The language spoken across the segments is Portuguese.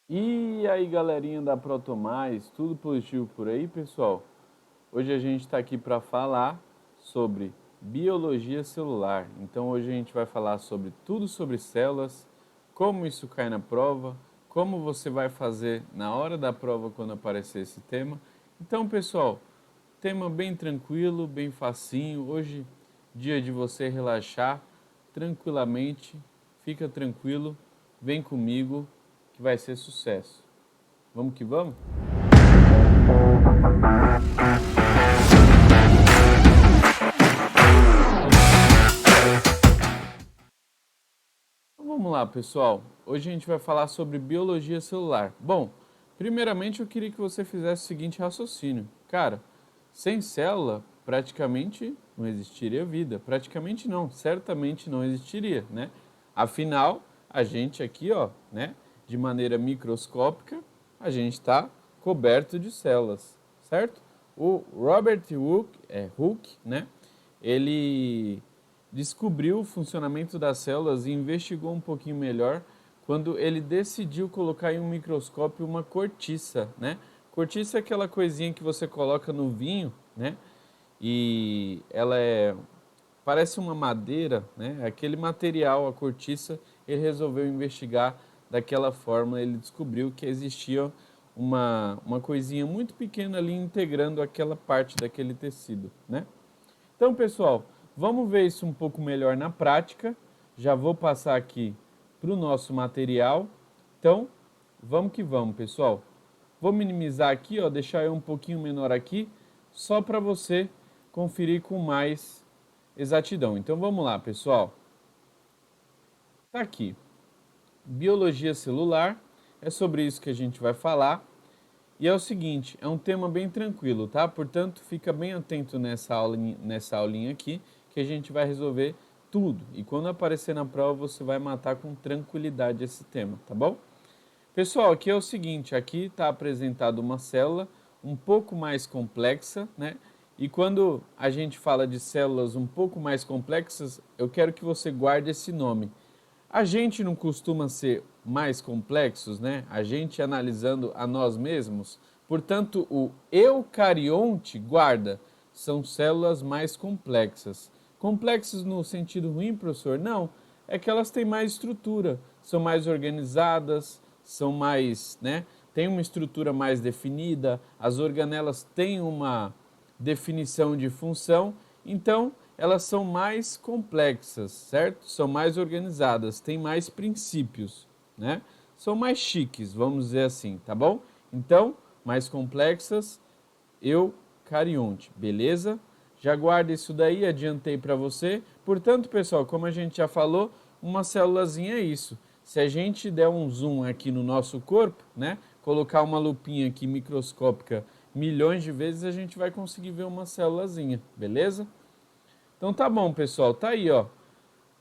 E aí, galerinha da ProtoMais, tudo positivo por aí, pessoal? Hoje a gente está aqui para falar sobre biologia celular. Então, hoje a gente vai falar sobre tudo sobre células, como isso cai na prova, como você vai fazer na hora da prova quando aparecer esse tema. Então, pessoal, tema bem tranquilo, bem facinho. Hoje, dia de você relaxar tranquilamente. Fica tranquilo, vem comigo que vai ser sucesso. Vamos que vamos? Então, vamos lá, pessoal. Hoje a gente vai falar sobre biologia celular. Bom, primeiramente eu queria que você fizesse o seguinte raciocínio. Cara, sem célula, praticamente não existiria vida. Praticamente não, certamente não existiria, né? Afinal, a gente aqui, ó, né, de maneira microscópica, a gente está coberto de células, certo? O Robert Hooke, né, ele descobriu o funcionamento das células e investigou um pouquinho melhor quando ele decidiu colocar em um microscópio uma cortiça, né? Cortiça é aquela coisinha que você coloca no vinho, né? E ela parece uma madeira, né? Aquele material, a cortiça, ele resolveu investigar daquela forma. Ele descobriu que existia uma coisinha muito pequena ali integrando aquela parte daquele tecido, né? Então, pessoal, vamos ver isso um pouco melhor na prática. Já vou passar aqui para o nosso material. Então, vamos que vamos, pessoal. Vou minimizar aqui, ó, deixar eu um pouquinho menor aqui, só para você conferir com mais exatidão. Então, vamos lá, pessoal. Tá aqui. Biologia celular, é sobre isso que a gente vai falar. E é o seguinte, é um tema bem tranquilo, tá? Portanto, fica bem atento nessa aulinha aqui, que a gente vai resolver tudo. E quando aparecer na prova, você vai matar com tranquilidade esse tema, tá bom? Pessoal, aqui é o seguinte, aqui está apresentada uma célula um pouco mais complexa, né? E quando a gente fala de células um pouco mais complexas, eu quero que você guarde esse nome. A gente não costuma ser mais complexos, né? A gente analisando a nós mesmos. Portanto, o eucarionte, guarda, são células mais complexas. Complexas no sentido ruim, professor? Não. É que elas têm mais estrutura, são mais organizadas, são mais, né? Tem uma estrutura mais definida, as organelas têm uma definição de função, então elas são mais complexas, certo? São mais organizadas, têm mais princípios, né? São mais chiques, vamos dizer assim, tá bom? Então, mais complexas, eucarionte, beleza? Já guarda isso daí, adiantei para você. Portanto, pessoal, como a gente já falou, uma célulazinha é isso. Se a gente der um zoom aqui no nosso corpo, né, colocar uma lupinha aqui microscópica milhões de vezes, a gente vai conseguir ver uma célulazinha, beleza? Então tá bom, pessoal, tá aí, ó.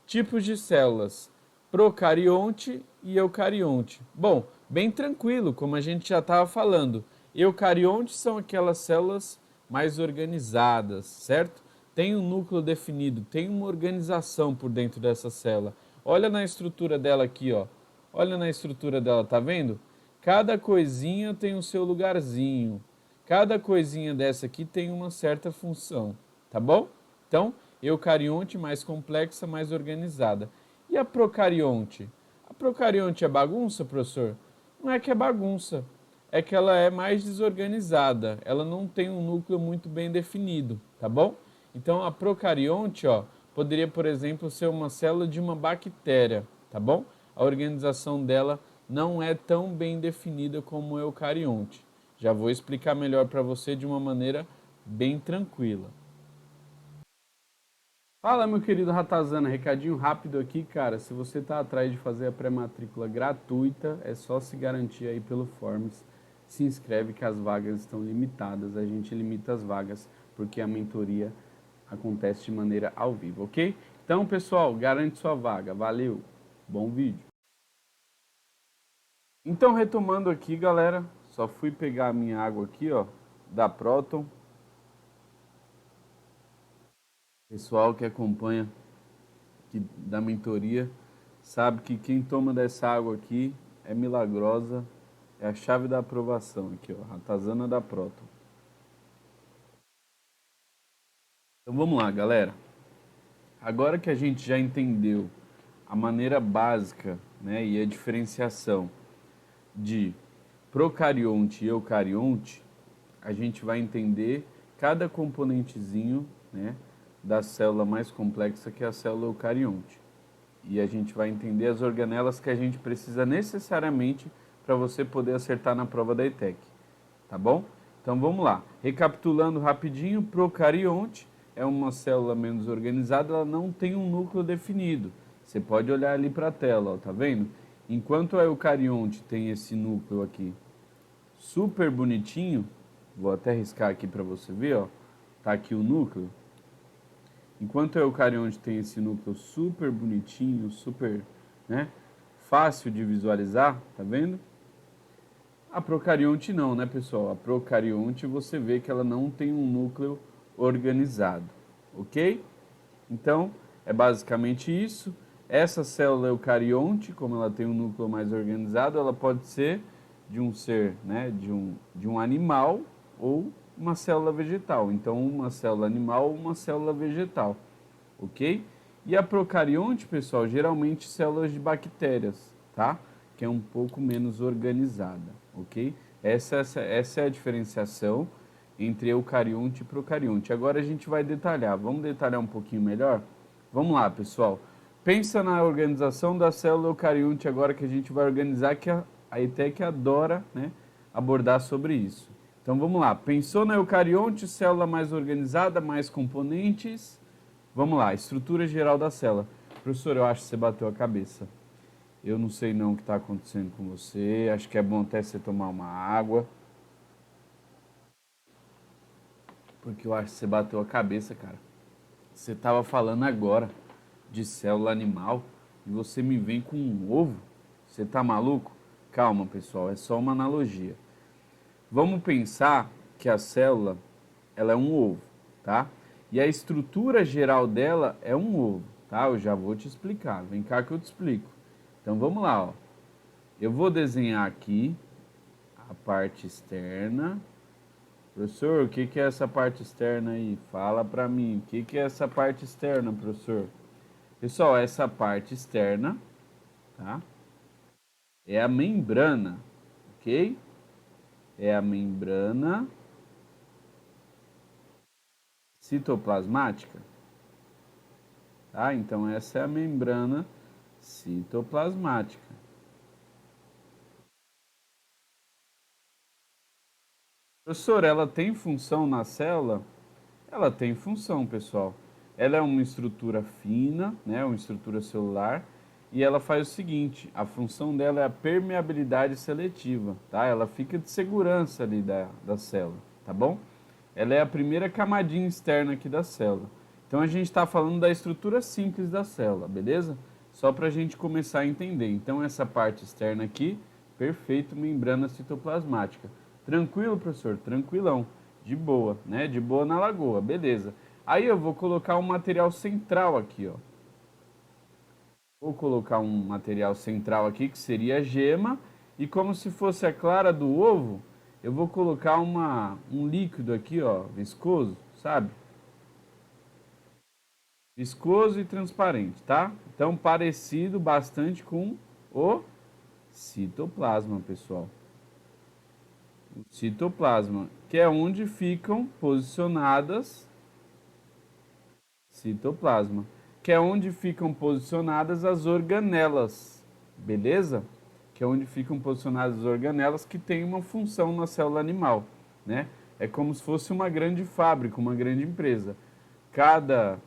Tipos de células: procarionte e eucarionte. Bom, bem tranquilo, como a gente já estava falando. Eucariontes são aquelas células mais organizadas, certo? Tem um núcleo definido, tem uma organização por dentro dessa célula. Olha na estrutura dela aqui, ó. Olha na estrutura dela, tá vendo? Cada coisinha tem o seu lugarzinho. Cada coisinha dessa aqui tem uma certa função, tá bom? Então, eucarionte mais complexa, mais organizada. E a procarionte? A procarionte é bagunça, professor? Não é que é bagunça, é que ela é mais desorganizada, ela não tem um núcleo muito bem definido, tá bom? Então a procarionte, ó, poderia, por exemplo, ser uma célula de uma bactéria, tá bom? A organização dela não é tão bem definida como o eucarionte. Já vou explicar melhor para você de uma maneira bem tranquila. Fala, meu querido Ratazana, recadinho rápido aqui, cara. Se você está atrás de fazer a pré-matrícula gratuita, é só se garantir aí pelo Forms. Se inscreve que as vagas estão limitadas. A gente limita as vagas porque a mentoria acontece de maneira ao vivo, ok? Então, pessoal, garante sua vaga. Valeu. Bom vídeo. Então, retomando aqui, galera, só fui pegar a minha água aqui, ó, da Proton. Pessoal que acompanha da mentoria sabe que quem toma dessa água aqui é milagrosa, É a chave da aprovação aqui, ó, ratazana da próton. Então vamos lá, galera. Agora que a gente já entendeu a maneira básica, né, e a diferenciação de procarionte e eucarionte, a gente vai entender cada componentezinho, né, da célula mais complexa que é a célula eucarionte. E a gente vai entender as organelas que a gente precisa necessariamente para você poder acertar na prova da ETEC, tá bom? Então vamos lá. Recapitulando rapidinho, procarionte é uma célula menos organizada, ela não tem um núcleo definido. Você pode olhar ali para a tela, ó, tá vendo? Enquanto a eucarionte tem esse núcleo aqui super bonitinho, vou até riscar aqui para você ver, ó. Tá aqui o núcleo. Enquanto a eucarionte tem esse núcleo super bonitinho, super, né, fácil de visualizar, tá vendo? A procarionte não, né, pessoal? A procarionte você vê que ela não tem um núcleo organizado, ok? Então, é basicamente isso. Essa célula eucarionte, como ela tem um núcleo mais organizado, ela pode ser de um ser, né, de um animal ou uma célula vegetal. Então, uma célula animal ou uma célula vegetal, ok? E a procarionte, pessoal, geralmente células de bactérias, tá? Que é um pouco menos organizada, ok? Essa é a diferenciação entre eucarionte e procarionte. Agora a gente vai detalhar. Vamos detalhar um pouquinho melhor? Vamos lá, pessoal. Pensa na organização da célula eucarionte agora que a gente vai organizar, que a ETEC adora, né, abordar sobre isso. Então vamos lá. Pensou na eucarionte, célula mais organizada, mais componentes. Vamos lá, estrutura geral da célula. Professor, eu acho que você bateu a cabeça. Eu não sei não o que está acontecendo com você. Acho que é bom até você tomar uma água. Porque eu acho que você bateu a cabeça, cara. Você estava falando agora de célula animal e você me vem com um ovo? Você tá maluco? Calma, pessoal, é só uma analogia. Vamos pensar que a célula, ela é um ovo, tá? E a estrutura geral dela é um ovo, tá? Eu já vou te explicar. Vem cá que eu te explico. Então vamos lá, ó. Eu vou desenhar aqui a parte externa. Professor, o que que é essa parte externa aí? Fala pra mim. O que que é essa parte externa, professor? Pessoal, essa parte externa, tá? É a membrana, ok? É a membrana citoplasmática, tá? Então essa é a membrana citoplasmática. Professor, ela tem função na célula? Ela tem função, pessoal. Ela é uma estrutura fina, né, uma estrutura celular, e ela faz o seguinte, a função dela é a permeabilidade seletiva, tá? Ela fica de segurança ali da célula, tá bom? Ela é a primeira camadinha externa aqui da célula. Então a gente está falando da estrutura simples da célula, beleza? Só para a gente começar a entender. Então essa parte externa aqui, perfeito, membrana citoplasmática. Tranquilo, professor? Tranquilão. De boa, né? De boa na lagoa, beleza. Aí eu vou colocar um material central aqui, ó. Vou colocar um material central aqui, que seria a gema. E como se fosse a clara do ovo, eu vou colocar um líquido aqui, ó, viscoso, sabe? Viscoso e transparente, tá? Então, parecido bastante com o citoplasma, pessoal. O citoplasma, que é onde ficam posicionadas citoplasma, que é onde ficam posicionadas as organelas, beleza? Que é onde ficam posicionadas as organelas que têm uma função na célula animal, né? É como se fosse uma grande fábrica, uma grande empresa. Cada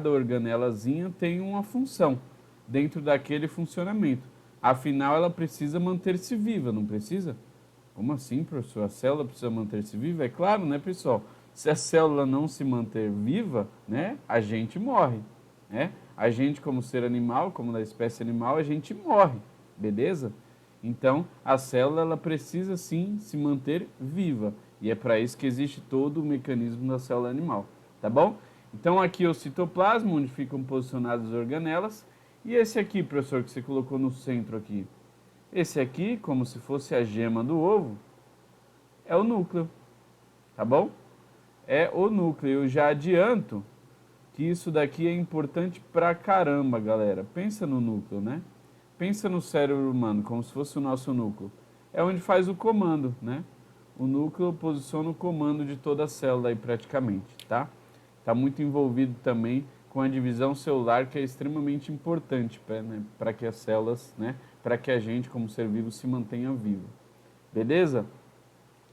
organelazinha tem uma função dentro daquele funcionamento. Afinal, ela precisa manter-se viva, não precisa? Como assim, professor? A célula precisa manter-se viva? É claro, né, pessoal? Se a célula não se manter viva, né, a gente morre, né? A gente, como ser animal, como da espécie animal, a gente morre, beleza? Então, a célula ela precisa sim se manter viva. E é para isso que existe todo o mecanismo da célula animal, tá bom? Então, aqui é o citoplasma, onde ficam posicionadas as organelas. E esse aqui, professor, que você colocou no centro aqui? Esse aqui, como se fosse a gema do ovo, é o núcleo, tá bom? É o núcleo. Eu já adianto que isso daqui é importante pra caramba, galera. Pensa no núcleo, né? Pensa no cérebro humano, como se fosse o nosso núcleo. É onde faz o comando, né? O núcleo posiciona o comando de toda a célula aí praticamente, tá? Está muito envolvido também com a divisão celular, que é extremamente importante para que as células, né, para que a gente, como ser vivo, se mantenha vivo. Beleza?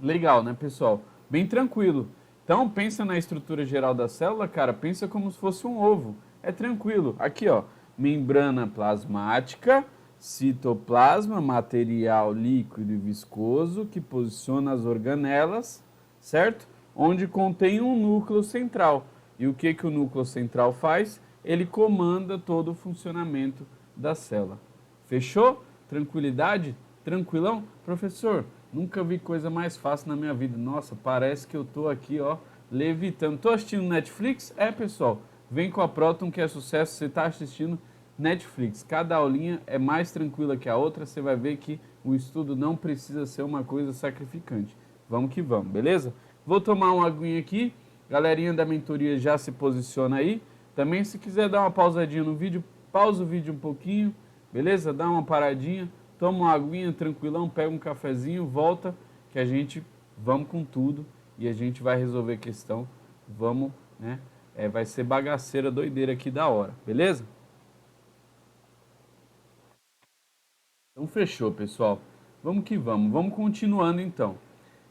Legal, né, pessoal? Bem tranquilo. Então, pensa na estrutura geral da célula, cara, pensa como se fosse um ovo. É tranquilo. Aqui, ó, membrana plasmática, citoplasma, material líquido e viscoso que posiciona as organelas, certo? Onde contém um núcleo central. E o que o núcleo central faz? Ele comanda todo o funcionamento da célula. Fechou? Tranquilidade? Tranquilão? Professor, nunca vi coisa mais fácil na minha vida. Nossa, parece que eu tô aqui, ó, levitando. Tô assistindo Netflix? É, pessoal. Vem com a Proton que é sucesso. Você tá assistindo Netflix. Cada aulinha é mais tranquila que a outra. Você vai ver que o estudo não precisa ser uma coisa sacrificante. Vamos que vamos, beleza? Vou tomar uma aguinha aqui. Galerinha da mentoria já se posiciona aí. Também, se quiser dar uma pausadinha no vídeo, pausa o vídeo um pouquinho, beleza? Dá uma paradinha, toma uma aguinha tranquilão, pega um cafezinho, volta, que a gente vamos com tudo e a gente vai resolver a questão. Vamos, né? Vai ser bagaceira, doideira aqui da hora, beleza? Então fechou, pessoal. Vamos que vamos. Vamos continuando então.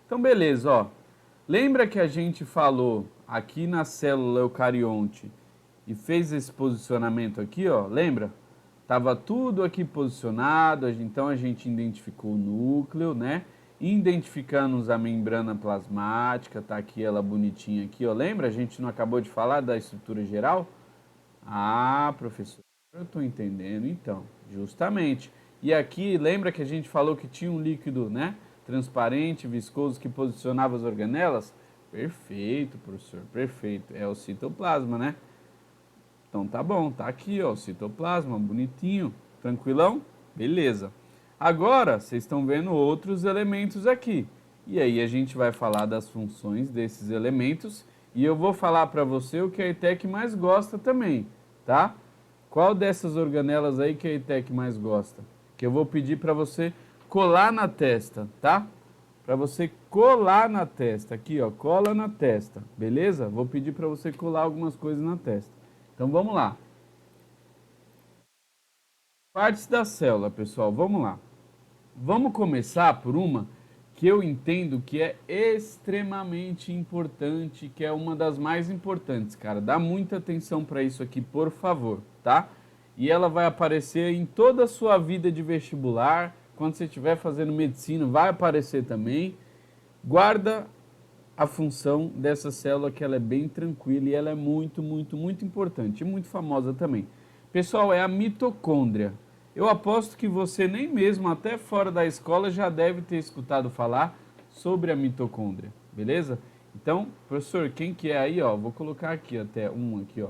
Então beleza, ó. Lembra que a gente falou aqui na célula eucarionte e fez esse posicionamento aqui, ó? Lembra? Tava tudo aqui posicionado, então a gente identificou o núcleo, né? Identificamos a membrana plasmática, tá aqui ela bonitinha aqui, ó. Lembra? A gente não acabou de falar da estrutura geral? Ah, professor, eu estou entendendo, então, justamente. E aqui, lembra que a gente falou que tinha um líquido, né? Transparente, viscoso, que posicionava as organelas? Perfeito, professor, perfeito. É o citoplasma, né? Então tá bom, tá aqui, ó, o citoplasma, bonitinho, tranquilão? Beleza. Agora, vocês estão vendo outros elementos aqui. E aí a gente vai falar das funções desses elementos e eu vou falar para você o que a ETEC mais gosta também, tá? Qual dessas organelas aí que a ETEC mais gosta? Que eu vou pedir para você colar na testa, tá? Para você colar na testa, aqui ó, cola na testa, beleza? Vou pedir para você colar algumas coisas na testa. Então vamos lá. Partes da célula, pessoal, vamos lá. Vamos começar por uma que eu entendo que é extremamente importante, que é uma das mais importantes, cara. Dá muita atenção para isso aqui, por favor, tá? E ela vai aparecer em toda a sua vida de vestibular, quando você estiver fazendo medicina, vai aparecer também. Guarda a função dessa célula, que ela é bem tranquila e ela é muito, muito, muito importante e muito famosa também. Pessoal, é a mitocôndria. Eu aposto que você nem mesmo até fora da escola já deve ter escutado falar sobre a mitocôndria, beleza? Então, professor, quem que é aí, ó? Vou colocar aqui até um aqui, ó.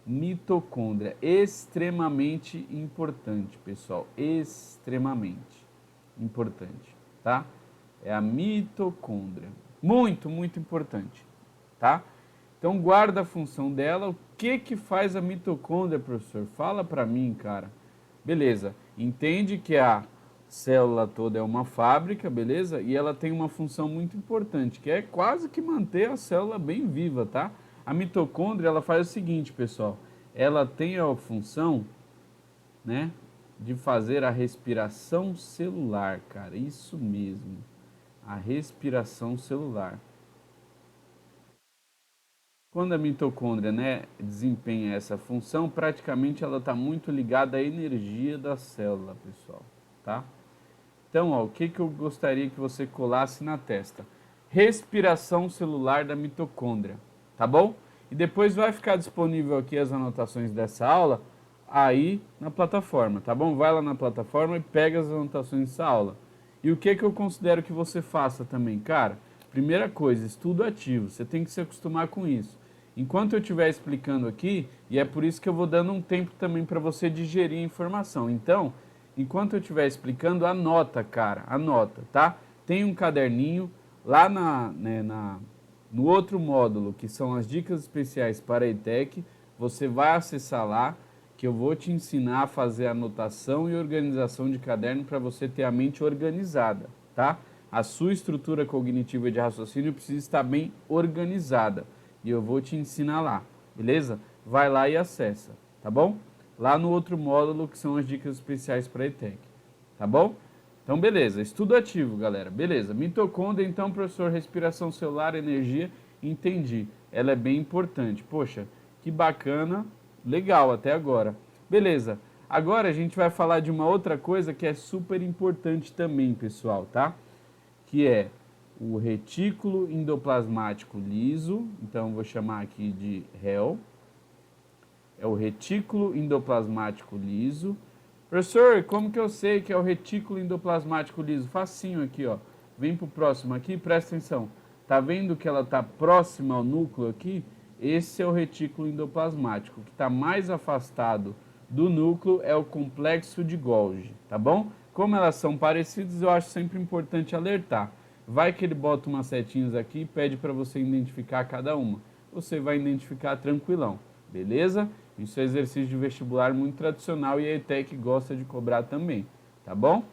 Mitocôndria, extremamente importante, pessoal, extremamente importante, tá? É a mitocôndria. Muito, muito importante, tá? Então guarda a função dela. O que faz a mitocôndria, professor? Fala para mim, cara. Beleza. Entende que a célula toda é uma fábrica, beleza? E ela tem uma função muito importante, que é quase que manter a célula bem viva, tá? A mitocôndria, ela faz o seguinte, pessoal. Ela tem a função, né, de fazer a respiração celular, cara. Isso mesmo. A respiração celular. Quando a mitocôndria, né, desempenha essa função, praticamente ela está muito ligada à energia da célula, pessoal, tá? Então, ó, o que eu gostaria que você colasse na testa? Respiração celular da mitocôndria, tá bom? E depois vai ficar disponível aqui as anotações dessa aula aí na plataforma, tá bom? Vai lá na plataforma e pega as anotações dessa aula. E o que eu considero que você faça também, cara? Primeira coisa, estudo ativo. Você tem que se acostumar com isso. Enquanto eu estiver explicando aqui, e é por isso que eu vou dando um tempo também para você digerir a informação. Então, enquanto eu estiver explicando, anota, cara, anota, tá? Tem um caderninho lá no outro módulo, que são as dicas especiais para a ETEC, você vai acessar lá, que eu vou te ensinar a fazer anotação e organização de caderno para você ter a mente organizada, tá? A sua estrutura cognitiva de raciocínio precisa estar bem organizada e eu vou te ensinar lá, beleza? Vai lá e acessa, tá bom? Lá no outro módulo, que são as dicas especiais para a ETEC, tá bom? Então, beleza, estudo ativo, galera, beleza. Mitocôndria, então, professor, respiração celular, energia, entendi, ela é bem importante. Poxa, que bacana, legal até agora. Beleza, agora a gente vai falar de uma outra coisa que é super importante também, pessoal, tá? Que é o retículo endoplasmático liso, então vou chamar aqui de REL, é o retículo endoplasmático liso. Professor, como que eu sei que é o retículo endoplasmático liso? Facinho aqui, ó. Vem pro próximo aqui, presta atenção. Tá vendo que ela tá próxima ao núcleo aqui? Esse é o retículo endoplasmático. O que está mais afastado do núcleo é o complexo de Golgi, tá bom? Como elas são parecidas, eu acho sempre importante alertar. Vai que ele bota umas setinhas aqui e pede para você identificar cada uma. Você vai identificar tranquilão, beleza? Isso é exercício de vestibular muito tradicional e a ETEC gosta de cobrar também, tá bom?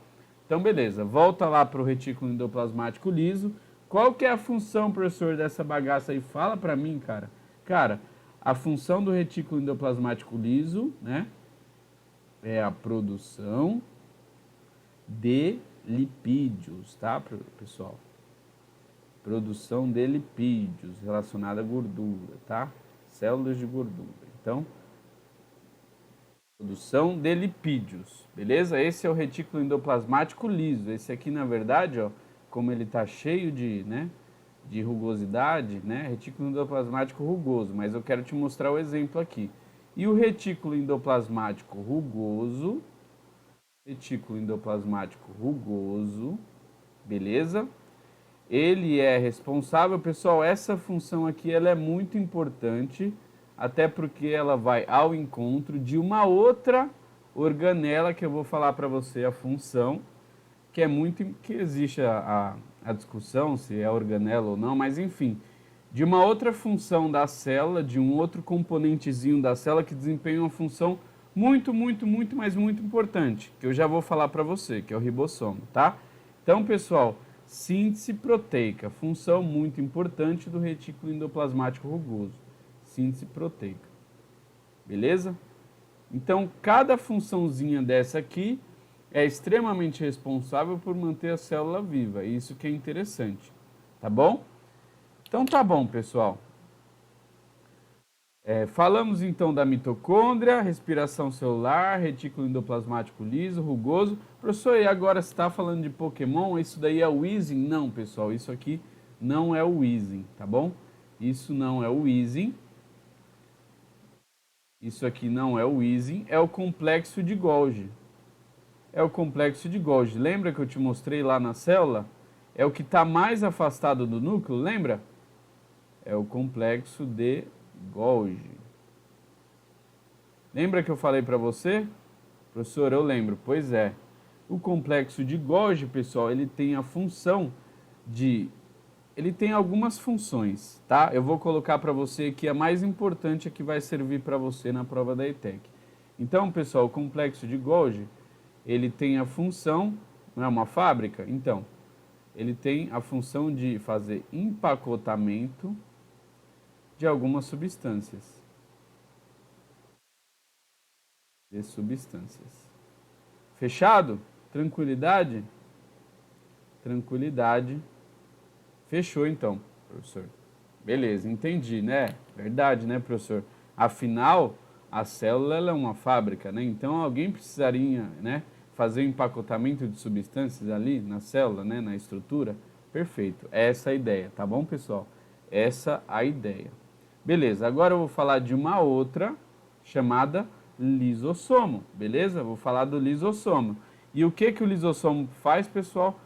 Então, beleza. Volta lá para o retículo endoplasmático liso. Qual que é a função, professor, dessa bagaça aí? Fala para mim, cara. Cara, a função do retículo endoplasmático liso, né, é a produção de lipídios, tá, pessoal? Produção de lipídios relacionada à gordura, tá? Células de gordura. Então, produção de lipídios, beleza? Esse é o retículo endoplasmático liso. Esse aqui, na verdade, ó, como ele tá cheio de, né, de rugosidade, né? Retículo endoplasmático rugoso, mas eu quero te mostrar o exemplo aqui. E o retículo endoplasmático rugoso, beleza? Ele é responsável, pessoal, essa função aqui ela é muito importante, até porque ela vai ao encontro de uma outra organela que eu vou falar para você a função, que é muito, que existe a discussão se é organela ou não, mas enfim, de uma outra função da célula, de um outro componentezinho da célula que desempenha uma função muito, mas muito importante, que eu já vou falar para você, que é o ribossomo, tá? Então, pessoal, síntese proteica, função muito importante do retículo endoplasmático rugoso, síntese proteica, beleza? Então, cada funçãozinha dessa aqui é extremamente responsável por manter a célula viva, isso que é interessante, tá bom? Então tá bom, pessoal. Falamos então da mitocôndria, respiração celular, retículo endoplasmático liso, rugoso. Professor, e agora você está falando de Pokémon? Isso daí é o Weezing? Não, pessoal, isso aqui não é o Weezing, tá bom? Isso não é o Weezing. Isso aqui não é o Weezing, é o complexo de Golgi. É o complexo de Golgi. Lembra que eu te mostrei lá na célula? É o que está mais afastado do núcleo, lembra? É o complexo de Golgi. Lembra que eu falei para você? Professor, eu lembro. Pois é. O complexo de Golgi, pessoal, ele tem a função de... Ele tem algumas funções, tá? Eu vou colocar para você aqui a mais importante, a que vai servir para você na prova da ETEC. Então, pessoal, o complexo de Golgi, ele tem a função... Não é uma fábrica? Então, ele tem a função de fazer empacotamento de algumas substâncias. Fechado? Tranquilidade? Tranquilidade. Fechou então, professor. Beleza, entendi, né? Verdade, né, professor? Afinal, a célula ela é uma fábrica, né? Então alguém precisaria, né, fazer o empacotamento de substâncias ali na célula, né, na estrutura. Perfeito. Essa é a ideia, tá bom, pessoal? Essa é a ideia. Beleza, agora eu vou falar de uma outra chamada lisossomo, beleza? Vou falar do lisossomo. E o que o lisossomo faz, pessoal?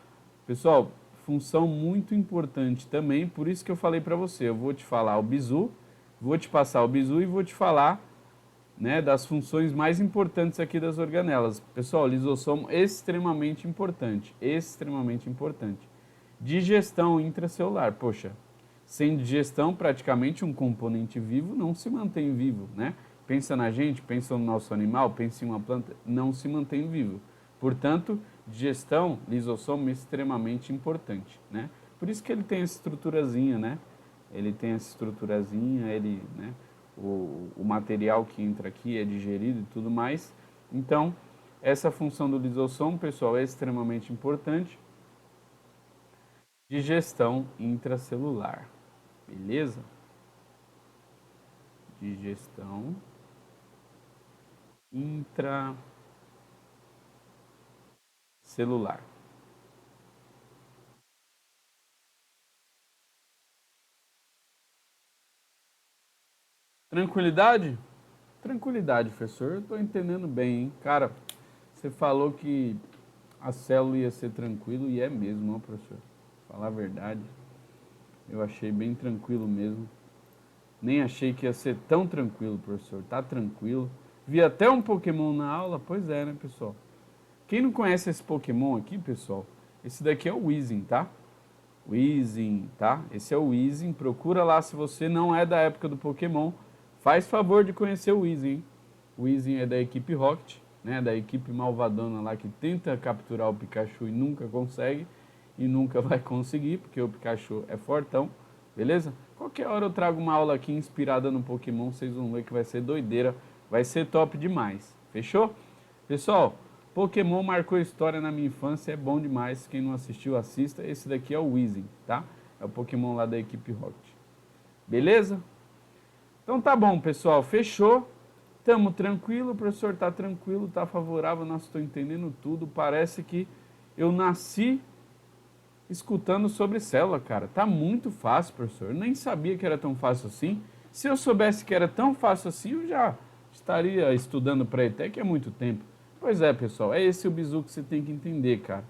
Pessoal, função muito importante também, por isso que eu falei para você, eu vou te falar o bizu, vou te passar o bizu e vou te falar, né, das funções mais importantes aqui das organelas. Pessoal, lisossomo extremamente importante, extremamente importante. Digestão intracelular, poxa, sem digestão praticamente um componente vivo não se mantém vivo, né? Pensa na gente, pensa no nosso animal, pensa em uma planta, não se mantém vivo. Portanto, digestão, lisossomo extremamente importante, né? Por isso que ele tem essa estruturazinha, né? Ele tem essa estruturazinha, ele, né? O material que entra aqui é digerido e tudo mais. Então, essa função do lisossomo, pessoal, é extremamente importante. Digestão intracelular, beleza? Digestão intracelular. Tranquilidade? Tranquilidade, professor. Eu tô entendendo bem, hein? Cara, você falou que a célula ia ser tranquilo e é mesmo, ó, professor. Falar a verdade, eu achei bem tranquilo mesmo. Nem achei que ia ser tão tranquilo, professor. Tá tranquilo. Vi até um Pokémon na aula? Pois é, né, pessoal? Quem não conhece esse Pokémon aqui, pessoal, esse daqui é o Weezing, tá? Weezing, tá? Esse é o Weezing. Procura lá se você não é da época do Pokémon. Faz favor de conhecer o Weezing, hein? O Weezing é da equipe Rocket, né? Da equipe malvadona lá que tenta capturar o Pikachu e nunca consegue. E nunca vai conseguir, porque o Pikachu é fortão, beleza? Qualquer hora eu trago uma aula aqui inspirada no Pokémon, vocês vão ver que vai ser doideira. Vai ser top demais, fechou? Pessoal, Pokémon marcou história na minha infância, é bom demais. Quem não assistiu, assista. Esse daqui é o Weezing, tá? É o Pokémon lá da equipe Rocket. Beleza? Então tá bom, pessoal. Fechou. Tamo tranquilo, o professor tá tranquilo, tá favorável, nós estou entendendo tudo. Parece que eu nasci escutando sobre célula, cara. Tá muito fácil, professor. Eu nem sabia que era tão fácil assim. Se eu soubesse que era tão fácil assim, eu já estaria estudando para ETEC há muito tempo. Pois é, pessoal, é esse o bizu que você tem que entender, cara.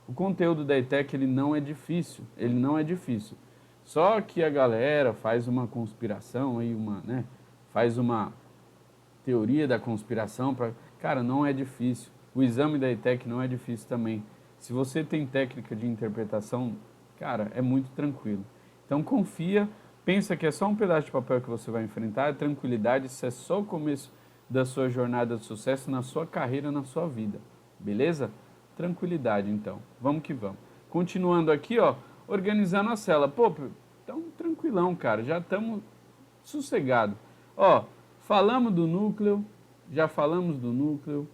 O conteúdo da ETEC, ele não é difícil, ele não é difícil. Só que a galera faz uma conspiração aí, né, faz uma teoria da conspiração para, cara, não é difícil. O exame da ETEC não é difícil também. Se você tem técnica de interpretação, cara, é muito tranquilo. Então confia, pensa que é só um pedaço de papel que você vai enfrentar, tranquilidade, isso é só o começo da sua jornada de sucesso na sua carreira, na sua vida. Beleza? Tranquilidade, então. Vamos que vamos. Continuando aqui, ó, organizando a cela. Pô, então tranquilão, cara, já estamos sossegados. Ó, falamos do núcleo, já falamos do núcleo,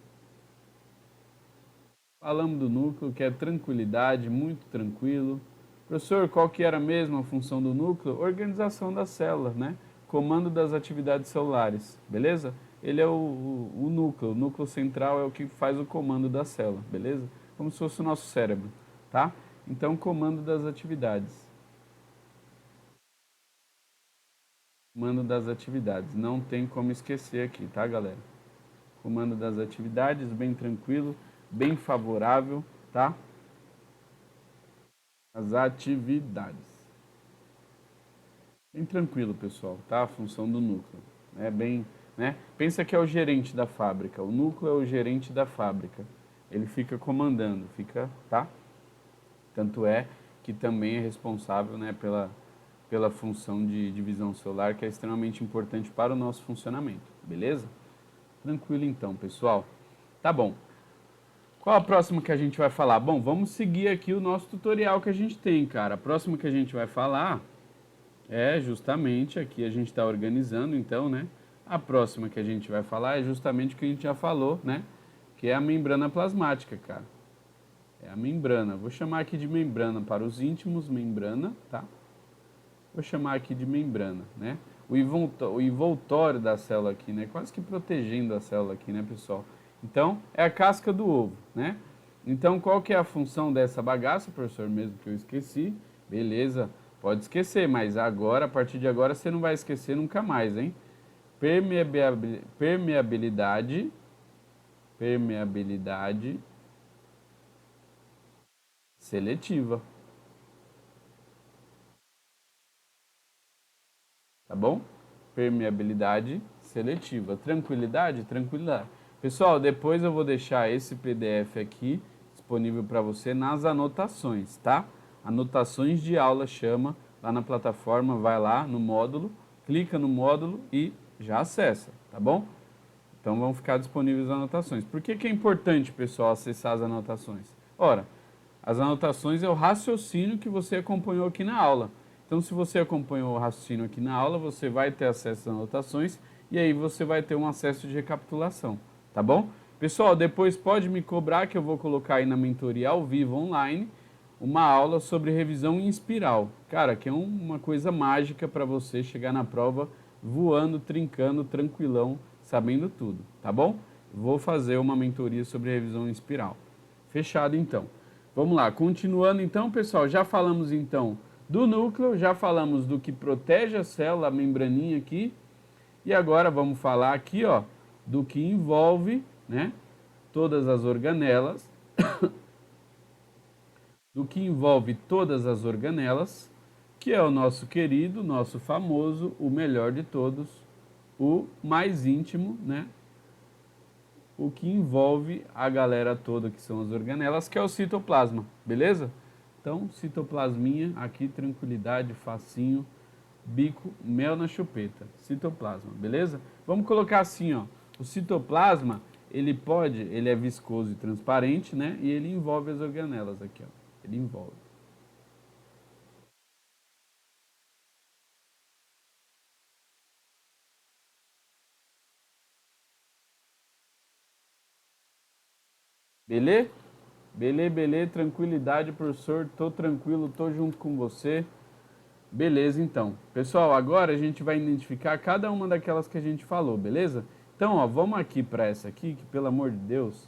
que é tranquilidade, muito tranquilo. Professor, qual que era mesmo a função do núcleo? Organização da célula, né? Comando das atividades celulares, beleza? Ele é o núcleo central é o que faz o comando da célula, beleza? Como se fosse o nosso cérebro, tá? Então, comando das atividades. Comando das atividades, não tem como esquecer aqui, tá, galera? Comando das atividades, bem tranquilo, bem favorável, tá? As atividades. Bem tranquilo, pessoal, tá? A função do núcleo. É bem, né? Pensa que é o gerente da fábrica. O núcleo é o gerente da fábrica. Ele fica comandando, fica, tá? Tanto é que também é responsável, né, pela função de divisão celular, que é extremamente importante para o nosso funcionamento, beleza? Tranquilo então, pessoal. Tá bom. Qual a próxima que a gente vai falar? Bom, vamos seguir aqui o nosso tutorial que a gente tem, cara. A próxima que a gente vai falar é justamente aqui a gente está organizando, então, né? A próxima que a gente vai falar é justamente o que a gente já falou, né? Que é a membrana plasmática, cara. É a membrana. Vou chamar aqui de membrana para os íntimos, membrana, tá? Vou chamar aqui de membrana, né? O envoltório da célula aqui, né? Quase que protegendo a célula aqui, né, pessoal? Então, é a casca do ovo, né? Então, qual que é a função dessa bagaça, professor, mesmo que eu esqueci? Beleza, pode esquecer, mas agora, a partir de agora, você não vai esquecer nunca mais, hein? Permeabilidade, permeabilidade seletiva, tá bom? Permeabilidade seletiva. Tranquilidade? Tranquilidade. Pessoal, depois eu vou deixar esse PDF aqui disponível para você nas anotações, tá? Anotações de aula chama, lá na plataforma, vai lá no módulo, clica no módulo e já acessa, tá bom? Então vão ficar disponíveis as anotações. Por que que é importante, pessoal, acessar as anotações? Ora, as anotações é o raciocínio que você acompanhou aqui na aula. Então, se você acompanhou o raciocínio aqui na aula, você vai ter acesso às anotações e aí você vai ter um acesso de recapitulação, tá bom? Pessoal, depois pode me cobrar que eu vou colocar aí na mentoria ao vivo online uma aula sobre revisão em espiral. Cara, que é uma coisa mágica para você chegar na prova voando, trincando, tranquilão, sabendo tudo, tá bom? Vou fazer uma mentoria sobre revisão em espiral. Fechado então. Vamos lá, continuando então, pessoal, já falamos então do núcleo, já falamos do que protege a célula, a membraninha aqui, e agora vamos falar aqui, ó, do que envolve, né, todas as organelas, do que envolve todas as organelas, que é o nosso querido, nosso famoso, o melhor de todos, o mais íntimo, né, o que envolve a galera toda que são as organelas, que é o citoplasma, beleza? Então, citoplasminha, aqui, tranquilidade, facinho, bico, mel na chupeta, citoplasma, beleza? Vamos colocar assim, ó, o citoplasma, ele é viscoso e transparente, né? E ele envolve as organelas aqui, ó, ele envolve. Beleza? Beleza, tranquilidade, professor, tô tranquilo, tô junto com você. Beleza, então. Pessoal, agora a gente vai identificar cada uma daquelas que a gente falou, beleza? Então, ó, vamos aqui para essa aqui, que pelo amor de Deus,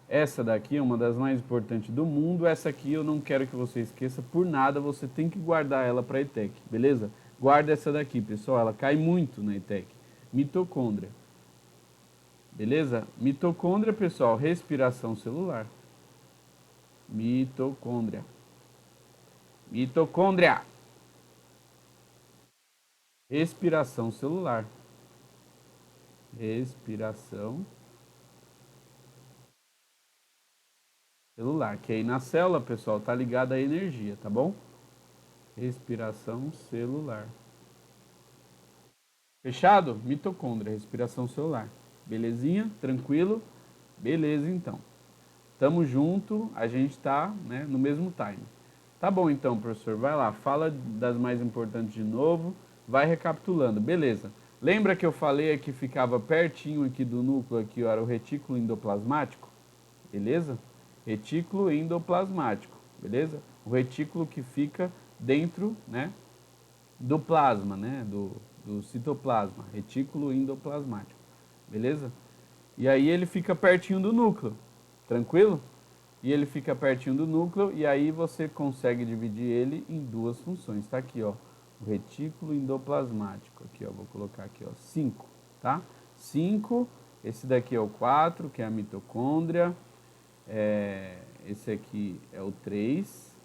essa daqui é uma das mais importantes do mundo. Essa aqui eu não quero que você esqueça por nada, você tem que guardar ela para a ETEC, beleza? Guarda essa daqui, pessoal, ela cai muito na ETEC. Mitocôndria. Beleza? Mitocôndria, pessoal, respiração celular. Mitocôndria. Mitocôndria. Respiração celular. Respiração celular. Que aí na célula, pessoal, tá ligada à energia, tá bom? Respiração celular. Fechado? Mitocôndria, respiração celular. Belezinha? Tranquilo? Beleza, então. Tamo junto, a gente tá, né, no mesmo time. Tá bom, então, professor, vai lá, fala das mais importantes de novo, vai recapitulando. Beleza. Lembra que eu falei que ficava pertinho aqui do núcleo, aqui, ó, era o retículo endoplasmático? Beleza? Retículo endoplasmático, beleza? O retículo que fica dentro, né, do plasma, né, do citoplasma, retículo endoplasmático, beleza? E aí ele fica pertinho do núcleo, tranquilo? E ele fica pertinho do núcleo e aí você consegue dividir ele em duas funções, tá aqui, ó, o retículo endoplasmático, aqui, ó, vou colocar aqui, ó, 5, tá? 5, esse daqui é o 4, que é a mitocôndria, esse aqui é o 3,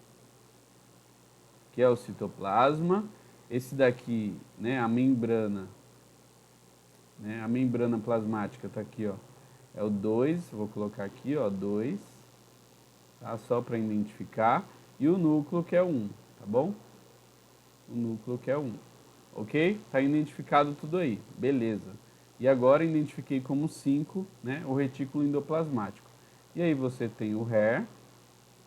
que é o citoplasma. Esse daqui, né, a membrana plasmática está aqui, ó, é o 2, vou colocar aqui, ó, 2, tá? Só para identificar. E o núcleo que é 1, tá bom? O núcleo que é 1, ok? Tá identificado tudo aí, beleza. E agora identifiquei como 5, né, o retículo endoplasmático. E aí você tem o HER,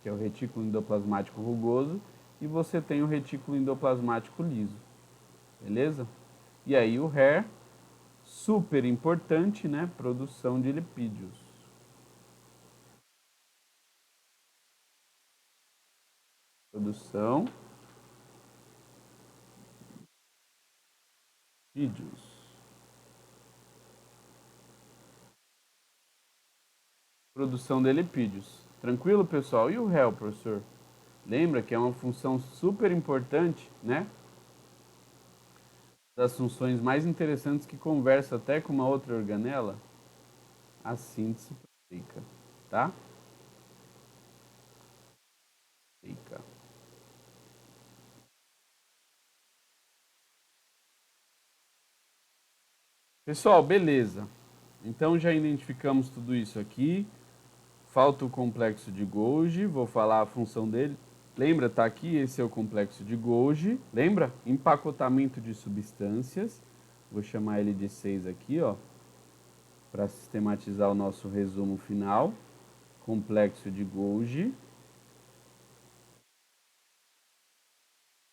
que é o retículo endoplasmático rugoso, e você tem o retículo endoplasmático liso, beleza? E aí o HER, super importante, né? Produção de lipídios. Produção de lipídios. Produção de lipídios. Tranquilo, pessoal? E o HEL, professor? Lembra que é uma função super importante, né? Das funções mais interessantes que conversa até com uma outra organela, a síntese proteica, tá? Proteica. Pessoal, beleza. Então já identificamos tudo isso aqui. Falta o complexo de Golgi, vou falar a função dele. Lembra, tá aqui, esse é o complexo de Golgi. Lembra? Empacotamento de substâncias. Vou chamar ele de 6 aqui, ó, para sistematizar o nosso resumo final. Complexo de Golgi.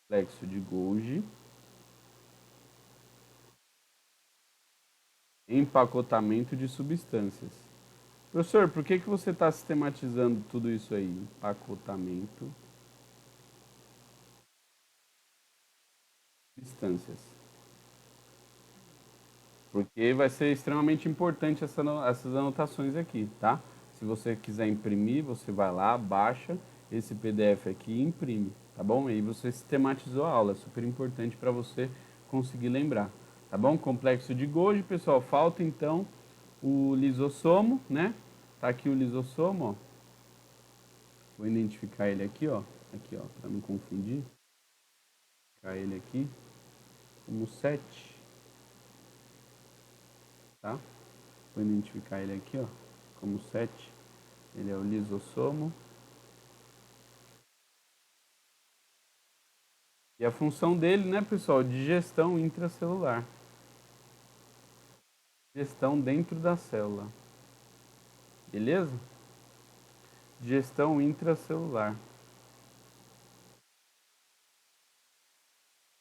Complexo de Golgi. Empacotamento de substâncias. Professor, por que você está sistematizando tudo isso aí? Empacotamento de substâncias. Porque vai ser extremamente importante essas anotações aqui, tá? Se você quiser imprimir, você vai lá, baixa esse PDF aqui e imprime, tá bom? Aí você sistematizou a aula, é super importante para você conseguir lembrar, tá bom? Complexo de Golgi, pessoal, falta então o lisossomo, né? Tá aqui o lisossomo, ó. Vou identificar ele aqui, ó, para não confundir. Vou identificar ele aqui como 7. Tá? Vou identificar ele aqui, ó, como 7. Ele é o lisossomo. E a função dele, né, pessoal, digestão intracelular. Digestão dentro da célula. Beleza? Digestão intracelular.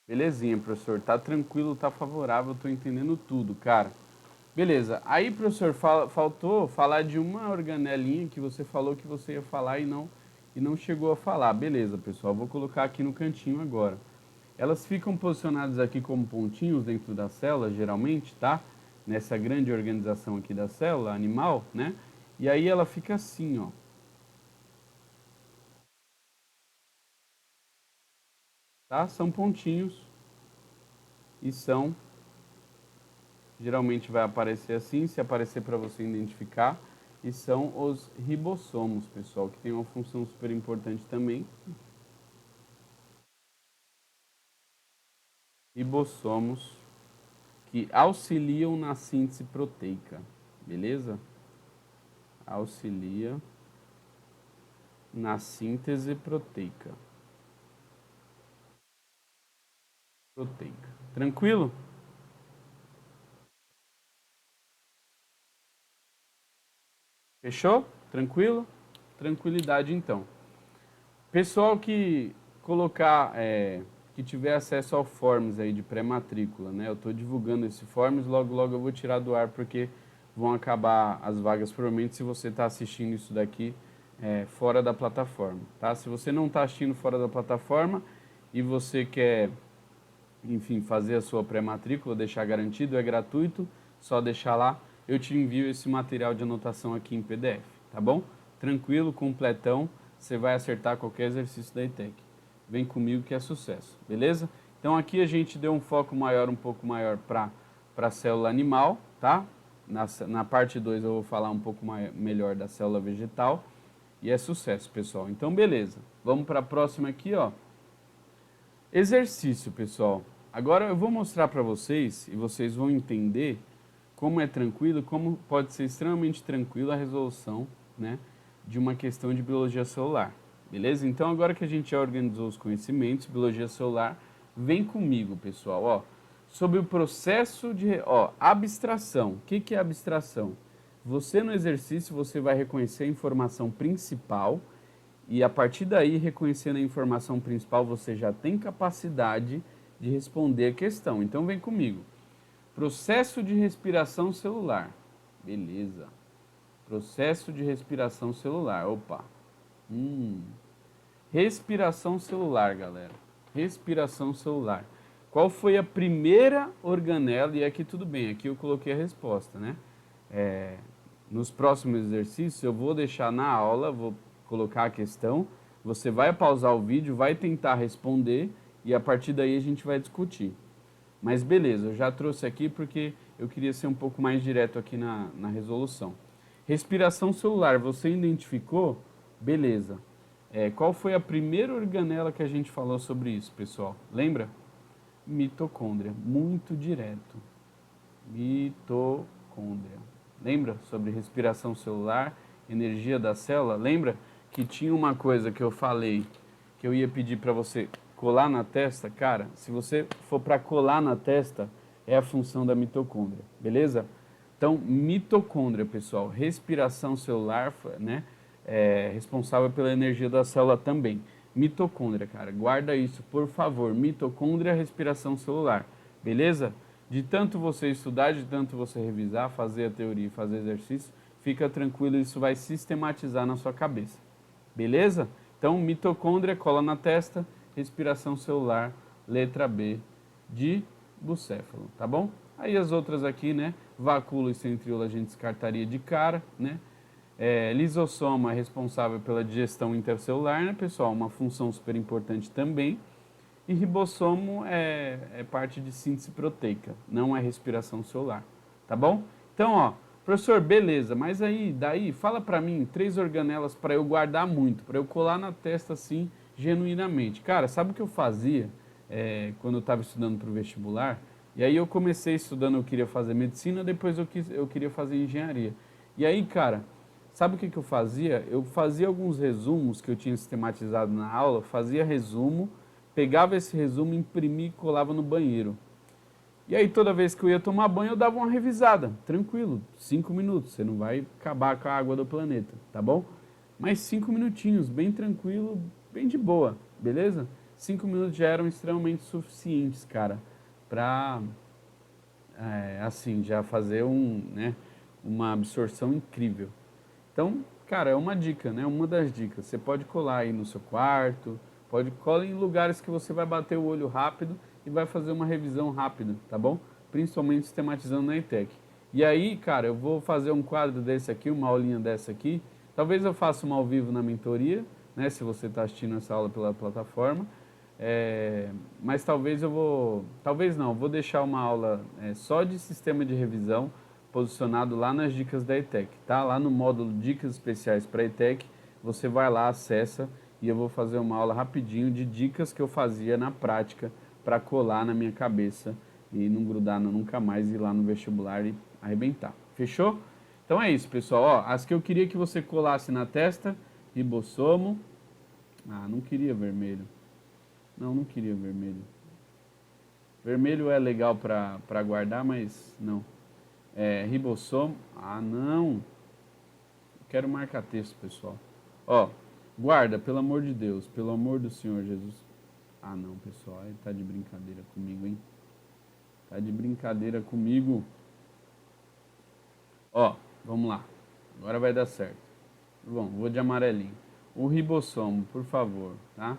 Belezinha, professor. Tá tranquilo, tá favorável, tô entendendo tudo, cara. Beleza. Aí, professor, faltou falar de uma organelinha que você falou que você ia falar e não chegou a falar. Beleza, pessoal. Vou colocar aqui no cantinho agora. Elas ficam posicionadas aqui como pontinhos dentro da célula, geralmente, tá? Nessa grande organização aqui da célula animal, né? E aí ela fica assim, ó. Tá? São pontinhos e são... Geralmente vai aparecer assim, se aparecer para você identificar. E são os ribossomos, pessoal, que tem uma função super importante também. Ribossomos que auxiliam na síntese proteica, beleza? Auxilia na síntese proteica. Tranquilo? Fechou? Tranquilo? Tranquilidade então. Pessoal que colocar, que tiver acesso ao Forms aí de pré-matrícula, né? Eu estou divulgando esse Forms, logo logo eu vou tirar do ar porque vão acabar as vagas provavelmente se você está assistindo isso daqui fora da plataforma, tá? Se você não está assistindo fora da plataforma e você quer, enfim, fazer a sua pré-matrícula, deixar garantido, é gratuito, só deixar lá, eu te envio esse material de anotação aqui em PDF, tá bom? Tranquilo, completão, você vai acertar qualquer exercício da ETEC. Vem comigo que é sucesso, beleza? Então aqui a gente deu um foco maior, um pouco maior para a célula animal, tá? Na parte 2 eu vou falar um pouco melhor da célula vegetal e é sucesso, pessoal. Então beleza, vamos para a próxima aqui, ó. Exercício, pessoal. Agora eu vou mostrar para vocês e vocês vão entender como é tranquilo, como pode ser extremamente tranquilo a resolução, né, de uma questão de biologia celular. Beleza? Então agora que a gente já organizou os conhecimentos, biologia celular, vem comigo, pessoal, ó, sobre o processo de, abstração. O que é abstração? Você no exercício você vai reconhecer a informação principal e a partir daí, reconhecendo a informação principal, você já tem capacidade de responder a questão. Então vem comigo. Processo de respiração celular. Beleza. Processo de respiração celular. Opa. Respiração celular, galera. Respiração celular. Qual foi a primeira organela? E aqui tudo bem, aqui eu coloquei a resposta, né? Nos próximos exercícios eu vou deixar na aula, vou colocar a questão, você vai pausar o vídeo, vai tentar responder e a partir daí a gente vai discutir. Mas beleza, eu já trouxe aqui porque eu queria ser um pouco mais direto aqui na resolução. Respiração celular, você identificou? Beleza. Qual foi a primeira organela que a gente falou sobre isso, pessoal? Lembra? Mitocôndria. Muito direto. Mitocôndria. Lembra sobre respiração celular, energia da célula? Lembra que tinha uma coisa que eu falei que eu ia pedir para você colar na testa? Cara, se você for para colar na testa, é a função da mitocôndria, beleza? Então, mitocôndria, pessoal, respiração celular, né? É responsável pela energia da célula também. Mitocôndria, cara, guarda isso, por favor. Mitocôndria, respiração celular, beleza? De tanto você estudar, de tanto você revisar, fazer a teoria e fazer exercício, fica tranquilo, isso vai sistematizar na sua cabeça, beleza? Então, mitocôndria, cola na testa, respiração celular, letra B de bucéfalo, tá bom? Aí as outras aqui, né? Vacúolo e centríola a gente descartaria de cara, né? Lisossoma é responsável pela digestão intercelular, né, pessoal? Uma função super importante também. E ribossomo é parte de síntese proteica, não é respiração celular, tá bom? Então, ó, professor, beleza, mas aí, daí, fala pra mim 3 organelas para eu guardar muito, para eu colar na testa assim, genuinamente. Cara, sabe o que eu fazia quando eu estava estudando para o vestibular? E aí eu comecei estudando, eu queria fazer medicina, depois eu queria fazer engenharia. E aí, cara, sabe o que eu fazia? Eu fazia alguns resumos que eu tinha sistematizado na aula, fazia resumo, pegava esse resumo, imprimia e colava no banheiro. E aí toda vez que eu ia tomar banho, eu dava uma revisada, tranquilo, 5 minutos, você não vai acabar com a água do planeta, tá bom? Mas 5 minutinhos, bem tranquilo, bem de boa, beleza? 5 minutos já eram extremamente suficientes, cara, pra, assim, já fazer uma absorção incrível. Então, cara, é uma dica, né? Uma das dicas. Você pode colar aí no seu quarto, pode colar em lugares que você vai bater o olho rápido e vai fazer uma revisão rápida, tá bom? Principalmente sistematizando na ETEC. E aí, cara, eu vou fazer um quadro desse aqui, uma aulinha dessa aqui. Talvez eu faça uma ao vivo na mentoria, né? Se você está assistindo essa aula pela plataforma. Mas talvez talvez não, vou deixar uma aula só de sistema de revisão posicionado lá nas dicas da ETEC, tá? Lá no módulo Dicas Especiais para ETEC, você vai lá, acessa e eu vou fazer uma aula rapidinho de dicas que eu fazia na prática para colar na minha cabeça e não grudar nunca mais ir lá no vestibular e arrebentar. Fechou? Então é isso, pessoal. Ó, as que eu queria que você colasse na testa, ribossomo. Ah, não queria vermelho. Não queria vermelho. Vermelho é legal para guardar, mas não. Ribossomo. Ah, não. Quero marcar texto, pessoal. Ó, guarda, pelo amor de Deus, pelo amor do Senhor Jesus. Ah, não, pessoal, ele tá de brincadeira comigo, hein? Tá de brincadeira comigo. Ó, vamos lá. Agora vai dar certo. Bom, vou de amarelinho. O ribossomo, por favor, tá?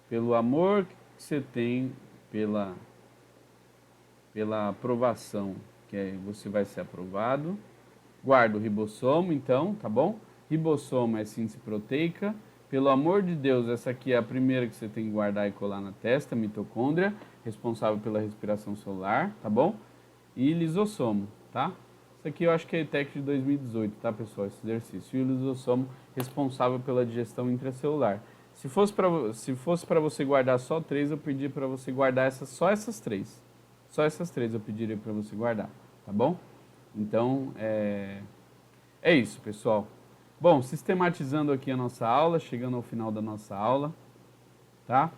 Pelo amor que você tem pela aprovação, você vai ser aprovado. Guarda o ribossomo, então, tá bom? Ribossomo é síntese proteica. Pelo amor de Deus, essa aqui é a primeira que você tem que guardar e colar na testa, mitocôndria, responsável pela respiração celular, tá bom? E lisossomo, tá? Isso aqui eu acho que é ETEC de 2018, tá, pessoal? Esse exercício. E o lisossomo responsável pela digestão intracelular. Se fosse para você guardar só 3, eu pedi para você guardar só essas 3. Só essas 3 eu pediria para você guardar, tá bom? Então, é isso, pessoal. Bom, sistematizando aqui a nossa aula, chegando ao final da nossa aula, tá?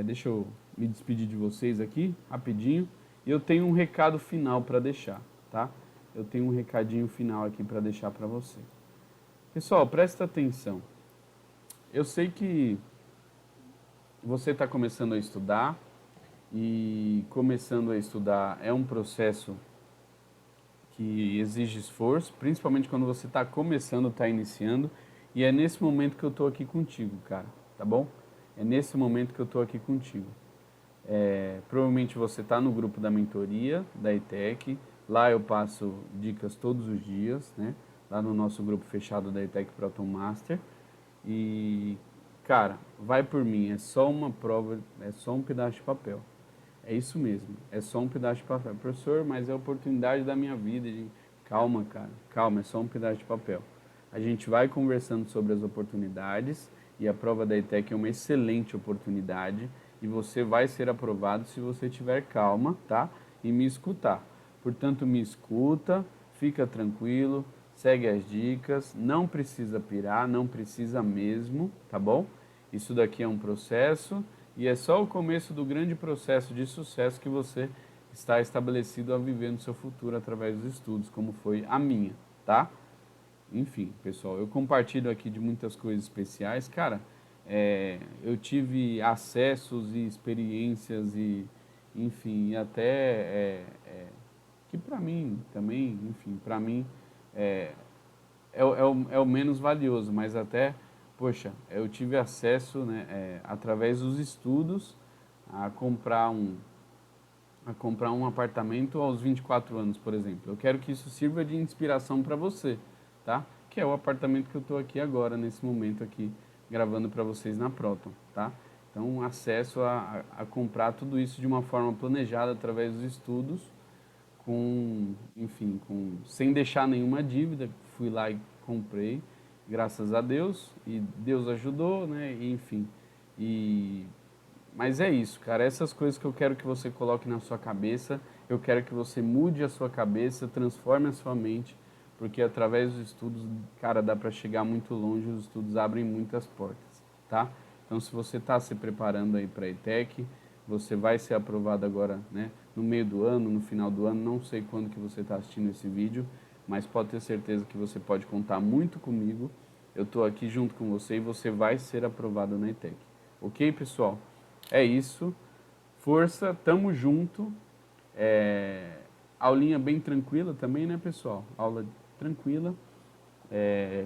Deixa eu me despedir de vocês aqui, rapidinho. E eu tenho um recado final para deixar, tá? Eu tenho um recadinho final aqui para deixar para você. Pessoal, presta atenção. Eu sei que você está começando a estudar e começando a estudar é um processo que exige esforço, principalmente quando você está começando, está iniciando, e é nesse momento que eu estou aqui contigo, cara, tá bom? É nesse momento que eu estou aqui contigo. Provavelmente você está no grupo da mentoria da ETEC, lá eu passo dicas todos os dias, né? Lá no nosso grupo fechado da ETEC Proton Master. E, cara, vai por mim, é só uma prova, é só um pedaço de papel. É isso mesmo, é só um pedaço de papel. Professor, mas é a oportunidade da minha vida. Calma, cara, calma, é só um pedaço de papel. A gente vai conversando sobre as oportunidades e a prova da ETEC é uma excelente oportunidade e você vai ser aprovado se você tiver calma, tá? E me escutar. Portanto, me escuta, fica tranquilo, segue as dicas, não precisa pirar, não precisa mesmo, tá bom? Isso daqui é um processo e é só o começo do grande processo de sucesso que você está estabelecido a viver no seu futuro através dos estudos, como foi a minha, tá? Enfim, pessoal, eu compartilho aqui de muitas coisas especiais. Cara, eu tive acessos e experiências e, enfim, e até que para mim também, enfim, para mim é o menos valioso, mas até, poxa, eu tive acesso, né, através dos estudos a comprar um apartamento aos 24 anos, por exemplo. Eu quero que isso sirva de inspiração para você, tá? Que é o apartamento que eu estou aqui agora, nesse momento aqui, gravando para vocês na Proton, tá? Então, acesso a comprar tudo isso de uma forma planejada através dos estudos, enfim, sem deixar nenhuma dívida. Fui lá e comprei, graças a Deus, e Deus ajudou, né? E, enfim, mas é isso, cara. Essas coisas que eu quero que você coloque na sua cabeça, eu quero que você mude a sua cabeça, transforme a sua mente, porque através dos estudos, cara, dá para chegar muito longe, os estudos abrem muitas portas, tá? Então, se você está se preparando aí para a ETEC, você vai ser aprovado agora, né? No meio do ano, no final do ano, não sei quando que você está assistindo esse vídeo, mas pode ter certeza que você pode contar muito comigo. Eu estou aqui junto com você e você vai ser aprovado na ETEC. Ok, pessoal? É isso. Força, tamo junto. Aulinha bem tranquila também, né, pessoal? Aula tranquila.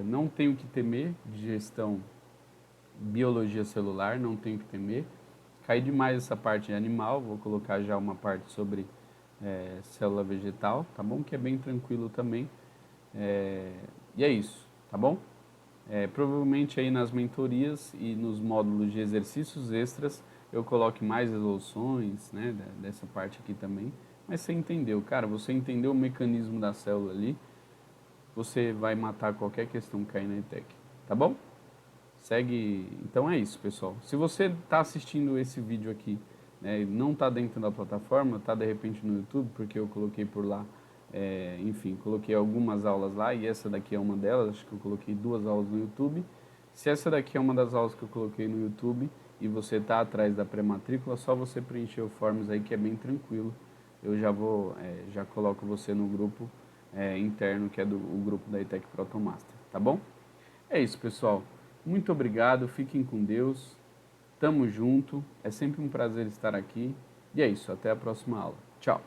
Não tenho que temer de gestão biologia celular, não tenho que temer. Cai demais essa parte animal, vou colocar já uma parte sobre célula vegetal, tá bom? Que é bem tranquilo também. E é isso, tá bom? Provavelmente aí nas mentorias e nos módulos de exercícios extras eu coloque mais resoluções, né, dessa parte aqui também. Mas você entendeu, cara, você entendeu o mecanismo da célula ali, você vai matar qualquer questão que cair na ETEC, tá bom? Segue. Então é isso, pessoal. Se você está assistindo esse vídeo aqui, né, e não está dentro da plataforma, está de repente no YouTube, porque eu coloquei por lá, enfim, coloquei algumas aulas lá e essa daqui é uma delas. Acho que eu coloquei 2 aulas no YouTube. Se essa daqui é uma das aulas que eu coloquei no YouTube e você está atrás da pré-matrícula, só você preencher o forms aí que é bem tranquilo. Eu já vou, já coloco você no grupo interno, que é o grupo da ETEC Proton Master, tá bom? É isso, pessoal. Muito obrigado, fiquem com Deus. Tamo junto. É sempre um prazer estar aqui. E é isso, até a próxima aula. Tchau.